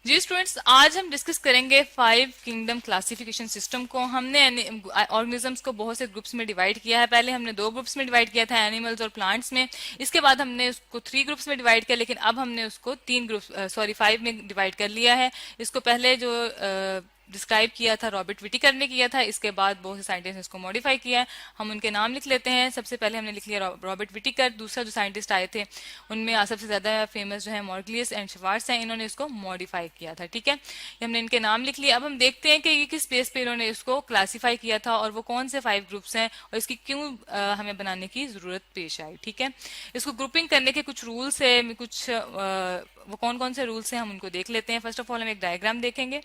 जी students, आज हम discuss करेंगे 5 किंगडम क्लासिफिकेशन सिस्टम को। हमने ऑर्गेनिजम्स को बहुत से ग्रुप्स में डिवाइड किया है। पहले हमने 2 ग्रुप्स में डिवाइड किया था, एनिमल्स और प्लांट्स में। इसके बाद हमने उसको 3 ग्रुप्स में डिवाइड किया, लेकिन अब हमने उसको 5 में डिवाइड कर लिया है। इसको पहले जो डिस्क्राइब किया था रॉबर्ट विटिकर ने किया था, इसके बाद बहुत से साइंटिस्ट ने इसको मॉडिफाई किया है। हम उनके नाम लिख लेते हैं। सबसे पहले हमने लिख लिया रॉबर्ट विटिकर। दूसरा जो साइंटिस्ट आए थे उनमें सबसे ज्यादा फेमस जो है मॉर्गलियस एंड शिवार्ट्स हैं, इन्होंने इसको मॉडिफाई किया था। ठीक है, ये हमने इनके नाम लिख लिया। अब हम देखते हैं कि ये किस बेस पे इन्होंने इसको क्लासिफाई किया था और वो कौन से 5 ग्रुप्स हैं और इसकी क्यों हमें बनाने की जरूरत पेश आई। ठीक है, इसको ग्रुपिंग करने के कुछ रूल्स है, कुछ वो कौन कौन से रूल्स हैं हम उनको देख लेते हैं। फर्स्ट ऑफ ऑल हम एक डायग्राम देखेंगे।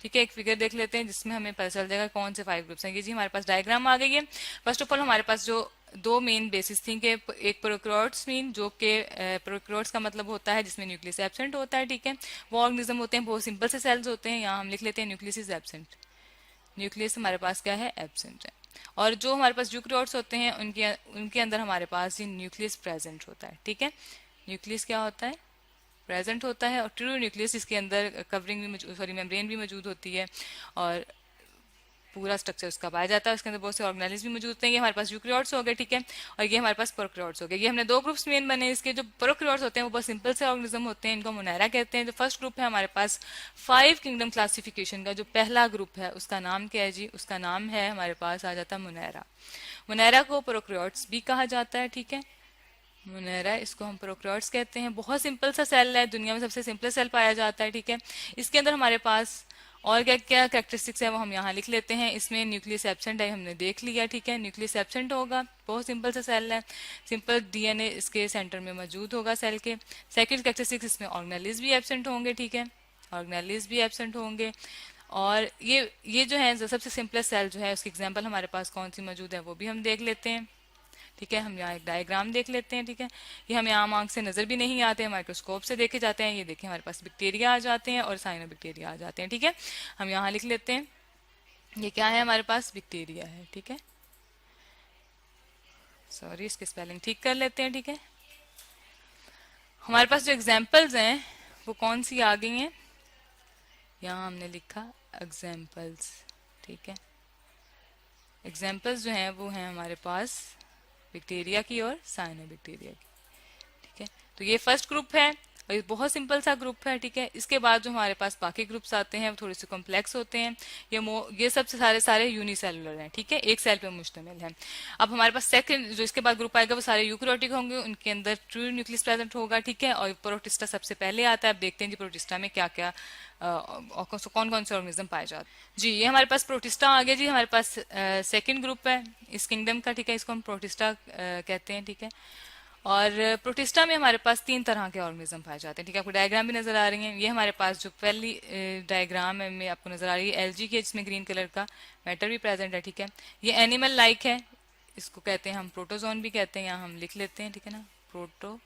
ठीक है, एक फिगर देख लेते हैं जिसमें हमें पता चल जाएगा कौन से 5 ग्रुप्स हैं। ये जी हमारे पास डायग्राम आ गई है। फर्स्ट ऑफ ऑल हमारे पास जो दो मेन बेसिस थी कि एक प्रोकैरियोट्स मीन, जो कि प्रोकैरियोट्स का मतलब होता है जिसमें न्यूक्लियस एब्सेंट होता है। ठीक है, वो ऑर्गेनिज्म होते हैं, बहुत सिंपल से सेल्स होते हैं। यहाँ हम लिख लेते हैं न्यूक्लियस इज एब्सेंट। न्यूक्लियस हमारे पास क्या है, एब्सेंट है। और जो हमारे पास यूकैरियोट्स होते हैं उनके उनके अंदर हमारे पास ये न्यूक्लियस प्रेजेंट होता है। ठीक है, न्यूक्लियस क्या होता है, प्रेजेंट होता है। और ट्रू न्यूक्लियस इसके अंदर कवरिंग भी सॉरी मेम्ब्रेन भी मौजूद होती है और पूरा स्ट्रक्चर उसका पाया जाता है। उसके अंदर बहुत से ऑर्गेनेल्स भी मौजूद होते हैं। ये हमारे पास यूकैरियोट्स हो गए। ठीक है, और ये हमारे पास प्रोकैरियोट्स हो गए। ये हमने 2 ग्रुप्स मेन बने इसके। जो प्रोकैरियोट्स होते हैं वो बहुत सिंपल से ऑर्गेनिज्म होते हैं, इनको मोनेरा कहते हैं। जो फर्स्ट ग्रुप है हमारे पास 5 किंगडम क्लासिफिकेशन का, जो पहला ग्रुप है उसका नाम क्या है जी, उसका नाम है हमारे पास आ जाता है मोनेरा। मोनेरा को प्रोकैरियोट्स भी कहा जाता है। ठीक है, मोनेरा, इसको हम प्रोकैरियोट्स कहते हैं। बहुत सिंपल सा सेल है, दुनिया में सबसे सिंपल सेल पाया जाता है। ठीक है, इसके अंदर हमारे पास और क्या क्या कैरेक्टरिस्टिक्स है वो हम यहाँ लिख लेते हैं। इसमें न्यूक्लियस एब्सेंट है, हमने देख लिया। ठीक है, न्यूक्लियस एब्सेंट होगा, बहुत सिंपल सा सेल है। सिंपल डीएनए इसके सेंटर में मौजूद होगा सेल के। सेकंड कैरेक्टरिस्टिक्स, इसमें ऑर्गेनेल्स भी एब्सेंट होंगे। ठीक है, ऑर्गेनेल्स भी एब्सेंट होंगे। और ये जो है सबसे सिंपलेस्ट सेल जो है उसकी एग्जाम्पल हमारे पास कौन सी मौजूद है वो भी हम देख लेते हैं। ठीक है, हम यहाँ एक डायग्राम देख लेते हैं। ठीक है, ये हमें आम आंख से नजर भी नहीं आते हैं, माइक्रोस्कोप से देखे जाते हैं। ये देखिए हमारे पास बैक्टीरिया आ जाते हैं और साइनोबैक्टीरिया आ जाते हैं। ठीक है, हम यहाँ लिख लेते हैं ये क्या है, हमारे पास बैक्टीरिया है। ठीक है, सॉरी इसके स्पेलिंग ठीक कर लेते हैं। ठीक है, हमारे पास जो एग्जाम्पल्स हैं वो कौन सी आ गई हैं, यहाँ हमने लिखा एग्जाम्पल्स। ठीक है, एग्जाम्पल्स जो हैं वो हैं हमारे पास बैक्टीरिया की और साइनोबैक्टीरिया की। ठीक है, तो ये फर्स्ट ग्रुप है और ये बहुत सिंपल सा ग्रुप है। ठीक है, इसके बाद जो हमारे पास बाकी ग्रुप्स आते हैं वो थोड़े से कॉम्प्लेक्स होते हैं। ये सब सारे सारे यूनिसेलुलर हैं। ठीक है, एक सेल पे मुश्तमिल है। अब हमारे पास सेकंड जो इसके बाद ग्रुप आएगा वो सारे यूकैरियोटिक होंगे, उनके अंदर ट्रू न्यूक्लियस प्रेजेंट होगा। ठीक है, और प्रोटिस्टा सबसे पहले आता है। अब देखते हैं जी प्रोटिस्टा में क्या क्या कौन कौन से ऑर्गेनिज्म पाए जाते हैं। जी, ये हमारे पास प्रोटिस्टा आ गया जी, हमारे पास सेकंड ग्रुप है इस किंगडम का। ठीक है, इसको हम प्रोटिस्टा कहते हैं। ठीक है, और प्रोटिस्टा में हमारे पास 3 तरह के ऑर्गेनिज्म पाए जाते हैं। ठीक है, आपको डायग्राम भी नजर आ रही है। ये हमारे पास जो पहली डायग्राम है में आपको नजर आ रही है एलजी की, जिसमें ग्रीन कलर का मैटर भी प्रेजेंट है। ठीक है, ये एनिमल लाइक है, इसको कहते हैं हम प्रोटोजोन भी कहते हैं। यहाँ हम लिख लेते हैं। ठीक है ना, प्रोटोजोन्स।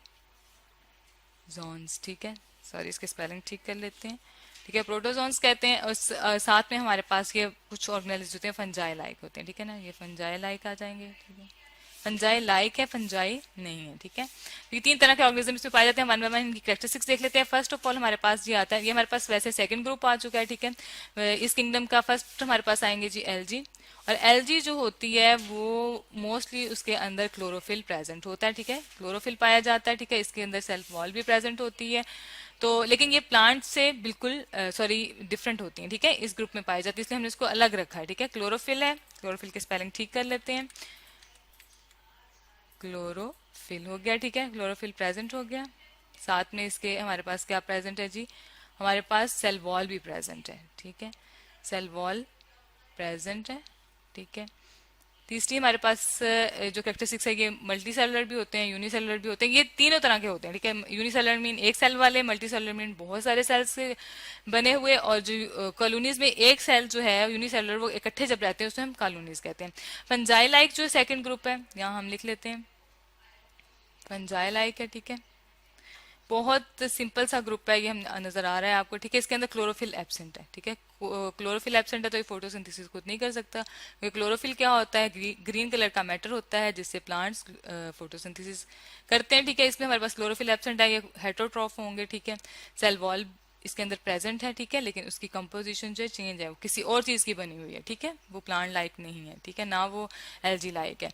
ठीक है, सॉरी इसके स्पेलिंग ठीक कर लेते हैं। ठीक है, प्रोटोजोन्स कहते हैं। और साथ में हमारे पास ये कुछ ऑर्गेनेल्स होते हैं फंजाई लाइक होते हैं। ठीक है ना, ये फंजाई लाइक आ जाएंगे। ठीक है, फंजाई लाइक है, फंजाई नहीं है। ठीक है, तो ये 3 तरह के ऑर्गेनिज्म इसमें पाए जाते हैं। वन बाय वन इनकी कैरेक्टरिस्टिक्स देख लेते हैं। फर्स्ट ऑफ ऑल हमारे पास ये आता है, ये हमारे पास वैसे सेकंड ग्रुप आ चुका है। ठीक है, इस किंगडम का फर्स्ट हमारे पास आएंगे जी एलजी। और एलजी जो होती है वो मोस्टली उसके अंदर क्लोरोफिल प्रेजेंट होता है। ठीक है, क्लोरोफिल पाया जाता है। ठीक है, इसके अंदर सेल्फ वॉल भी प्रेजेंट होती है। तो लेकिन ये प्लांट से बिल्कुल सॉरी डिफरेंट होती हैं। ठीक है, इस ग्रुप में पाई जाती है, इसलिए हमने इसको अलग रखा है। ठीक है, क्लोरोफिल है, क्लोरोफिल के स्पेलिंग ठीक कर लेते हैं। क्लोरोफिल हो गया। ठीक है, क्लोरोफिल प्रेजेंट हो गया। साथ में इसके हमारे पास क्या प्रेजेंट है जी, हमारे पास सेल वॉल भी प्रेजेंट है। ठीक है, सेल वॉल प्रेजेंट है। ठीक है, तीसरी हमारे पास जो कैरेक्टरिस्टिक्स है, ये मल्टी सेलुलर भी होते हैं, यूनिसेलुलर भी होते हैं। ये तीनों तरह के होते हैं। ठीक है, यूनिसेलुलर मीन एक सेल वाले, मल्टी सेलुलर मीन बहुत सारे सेल्स से बने हुए। और जो कॉलोनीज में एक सेल जो है यूनिसेलुलर वो इकट्ठे जब रहते हैं उसमें हम कॉलोनीज कहते हैं। फंजाई लाइक जो सेकंड ग्रुप है यहाँ हम लिख लेते हैं, फंजाई लाइक है। ठीक है, बहुत सिंपल सा ग्रुप है, ये हम नजर आ रहा है आपको। ठीक है, इसके अंदर क्लोरोफिल एब्सेंट है। ठीक है, क्लोरोफिल एब्सेंट है तो ये फोटोसिंथेसिस खुद नहीं कर सकता। क्लोरोफिल क्या होता है, ग्रीन कलर का मैटर होता है जिससे प्लांट्स फोटोसिंथेसिस करते हैं। ठीक है, इसमें हमारे पास क्लोरोफिल एब्सेंट है, ये हेटरोट्रॉफ होंगे। ठीक है, सेल वॉल इसके अंदर प्रेजेंट है, ठीक है, लेकिन उसकी कंपोजिशन जो है चेंज है, वो किसी और चीज की बनी हुई है, ठीक है, वो प्लांट लाइक नहीं है, ठीक है, ना वो एलजी लाइक है।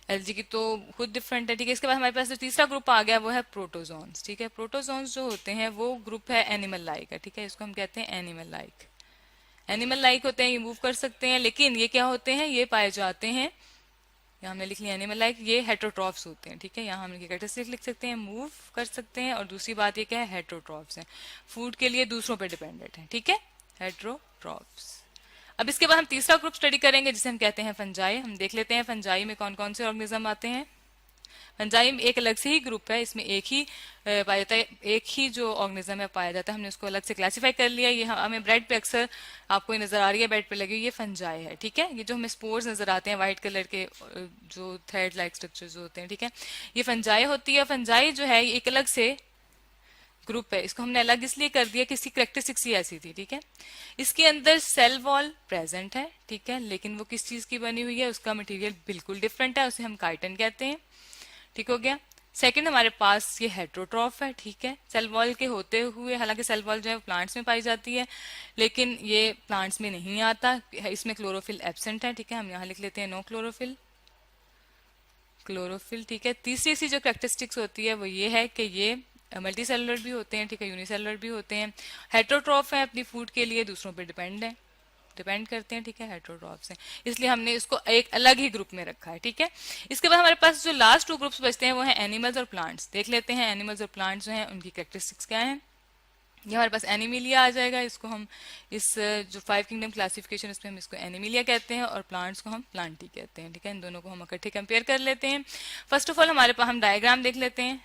एलजी की तो खुद डिफरेंट है, ठीक है। इसके बाद हमारे पास जो तीसरा ग्रुप आ गया वो है प्रोटोजोन्स, ठीक है। प्रोटोजोन्स जो होते हैं वो ग्रुप है एनिमल लाइक है, ठीक है, इसको हम कहते हैं एनिमल लाइक। एनिमल लाइक होते हैं, ये मूव कर सकते हैं, लेकिन ये क्या होते हैं, ये पाए जाते हैं, यहाँ हमने लिख लिया एनिमल लाइक, ये हेट्रोट्रॉफ्स होते हैं, ठीक है। यहाँ हम इनकी कैरेक्टरिस्टिक लिख सकते हैं, मूव कर सकते हैं, और दूसरी बात ये क्या है, हेट्रोट्रॉफ्स हैं, फूड के लिए दूसरों पे डिपेंडेंट है, ठीक है, हेट्रोट्रॉफ्स। अब इसके बाद हम तीसरा ग्रुप स्टडी करेंगे जिसे हम कहते हैं फंजाई। हम देख लेते हैं फंजाई में कौन कौन से ऑर्गेनिज्म आते हैं। फंजाई में एक अलग से ही ग्रुप है, इसमें एक ही पाया जाता है, एक ही जो ऑर्गेनिज्म है पाया जाता है, हमने उसको अलग से क्लासिफाई कर लिया। ये हमें ब्रेड पे अक्सर आपको ये नजर आ रही है, बेड पे लगी हुई, ये फंजाई है, ठीक है। ये जो हमें स्पोर्स नजर आते हैं व्हाइट कलर के, जो थ्रेड लाइक स्ट्रक्चर्स होते हैं, ठीक है, ये फंजाई होती है। फंजाई जो है ये एक अलग से ग्रुप है, इसको हमने अलग इसलिए कर दिया कि इसकी कैरेक्टरिस्टिक्स ही ऐसी थी, ठीक है। इसके अंदर सेल वॉल प्रेजेंट है, ठीक है, लेकिन वो किस चीज की बनी हुई है, उसका मटेरियल बिल्कुल डिफरेंट है, उसे हम काइटन कहते हैं, ठीक हो गया। सेकंड हमारे पास ये हेट्रोट्रॉफ है, ठीक है, सेल वॉल के होते हुए, हालांकि सेल वॉल जो है प्लांट्स में पाई जाती है, लेकिन ये प्लांट्स में नहीं आता, इसमें क्लोरोफिल एब्सेंट है, ठीक है, हम यहाँ लिख लेते हैं नो क्लोरोफिल, क्लोरोफिल, ठीक है। तीसरी सी जो कैरेक्टरिस्टिक्स होती है वो ये है कि ये मल्टी सेलुलर भी होते हैं, ठीक है, यूनिसेलुलर भी होते हैं, हेट्रोट्रॉफ है, अपनी फूड के लिए दूसरों पर डिपेंड करते हैं, ठीक है, हेट्रोट्रॉफ्स हैं, इसलिए हमने इसको एक अलग ही ग्रुप में रखा है, ठीक है। इसके बाद हमारे पास जो लास्ट 2 ग्रुप्स बचते हैं वो है एनिमल्स और प्लांट्स। देख लेते हैं एनिमल्स और प्लांट्स जो हैं उनकी कैरेक्टरिस्टिक्स क्या हैं। ये हमारे पास एनिमिलिया आ जाएगा, इसको हम इस जो 5 किंगडम क्लासिफिकेशन इसमें हम इसको एनिमिलिया कहते हैं, और प्लांट्स को हम प्लांटी कहते हैं, ठीक है। इन दोनों को हम इकट्ठे कंपेयर कर लेते हैं। फर्स्ट ऑफ ऑल हमारे पास हम डायग्राम देख लेते हैं।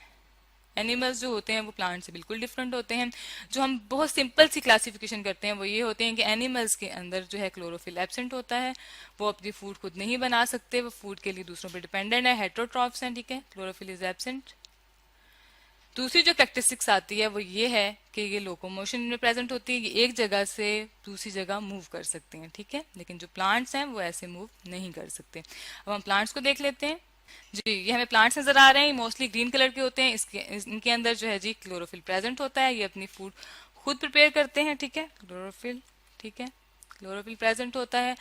एनिमल्स जो होते हैं वो प्लांट से बिल्कुल डिफरेंट होते हैं। जो हम बहुत सिंपल सी क्लासिफिकेशन करते हैं वो ये होते हैं कि एनिमल्स के अंदर जो है क्लोरोफिल एब्सेंट होता है, वो अपनी फूड खुद नहीं बना सकते, वो फूड के लिए दूसरों पर डिपेंडेंट है, हेट्रोट्रॉफ्स हैं, ठीक है, क्लोरोफिल इज एब्सेंट। दूसरी जो कैरेक्टरिस्टिक्स आती है वो ये है कि ये लोकोमोशन में प्रेजेंट होती है, ये एक जगह से दूसरी जगह मूव कर सकते हैं, ठीक है, लेकिन जो प्लांट्स हैं वो ऐसे मूव नहीं कर सकते। अब हम प्लांट्स को देख लेते हैं जी। ये हमें प्लांट्स नजर आ रहे हैं, मोस्टली ग्रीन कलर के होते हैं, इनके अंदर जो है जी क्लोरोफिल प्रेजेंट होता है, ये अपनी फूड खुद प्रिपेयर करते हैं, ठीक है, क्लोरोफिल, ठीक है, क्लोरोफिल प्रेजेंट होता है,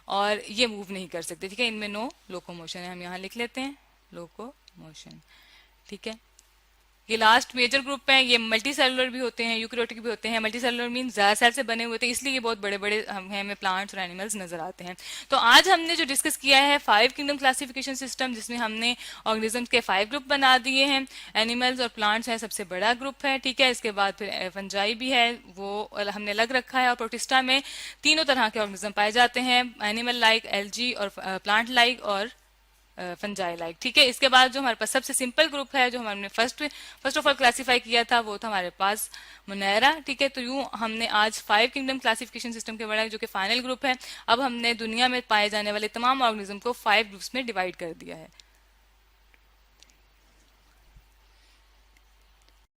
और ये मूव नहीं कर सकते, ठीक है, इनमें नो लोकोमोशन है, हम यहाँ लिख लेते हैं लोकोमोशन, ठीक है। ये लास्ट मेजर ग्रुप है, ये मल्टी सेलुलर भी होते हैं, यूकैरियोटिक भी होते हैं। मल्टी सेलुलर मीन ज्यादा सेल से बने हुए होते हैं, इसलिए ये बहुत बड़े बड़े हमें प्लांट्स और एनिमल्स नजर आते हैं। तो आज हमने जो डिस्कस किया है 5 किंगडम क्लासिफिकेशन सिस्टम, जिसमें हमने ऑर्गेनिजम्स के 5 ग्रुप बना दिए हैं। एनिमल्स और प्लांट्स है सबसे बड़ा ग्रुप है, ठीक है। इसके बाद फिर फंजाई भी है, वो हमने अलग रखा है, और प्रोटिस्टा में तीनों तरह के ऑर्गेनिज्म पाए जाते हैं, एनिमल लाइक, एल्जी, और प्लांट लाइक, और फंजाई लाइक, ठीक है। इसके बाद जो हमारे पास सबसे सिंपल ग्रुप है जो हमने फर्स्ट ऑफ ऑल क्लासिफाई किया था वो था हमारे पास मुनैरा, ठीक है। तो यूं हमने आज 5 किंगडम क्लासिफिकेशन सिस्टम के बड़ा जो कि फाइनल ग्रुप है, अब हमने दुनिया में पाए जाने वाले तमाम ऑर्गेनिज्म को 5 ग्रुप्स में डिवाइड कर दिया है।